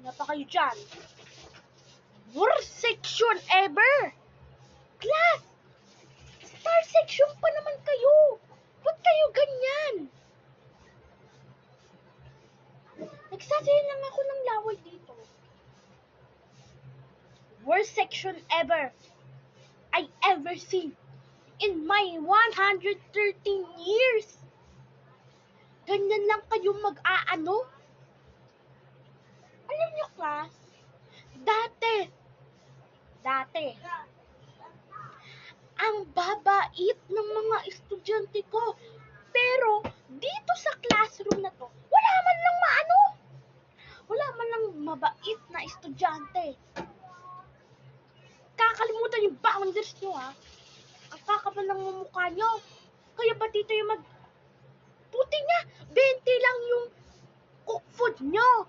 Ano pa kayo dyan? Worst section ever! Class! Star section pa naman kayo! Ba't kayo ganyan? Nagsasayin lang ako ng laway dito. Worst section ever I ever seen in my 113 years. Ganyan lang kayo mag-aano? Alam niyo, class, dati, ang babait ng mga estudyante ko. Pero, dito sa classroom na to, wala man lang mabait na estudyante. Kakalimutan yung boundaries nyo, ha? Ang kakapal ng mukha nyo. Kaya ba dito yung puti nga, 20 lang yung cook food nyo.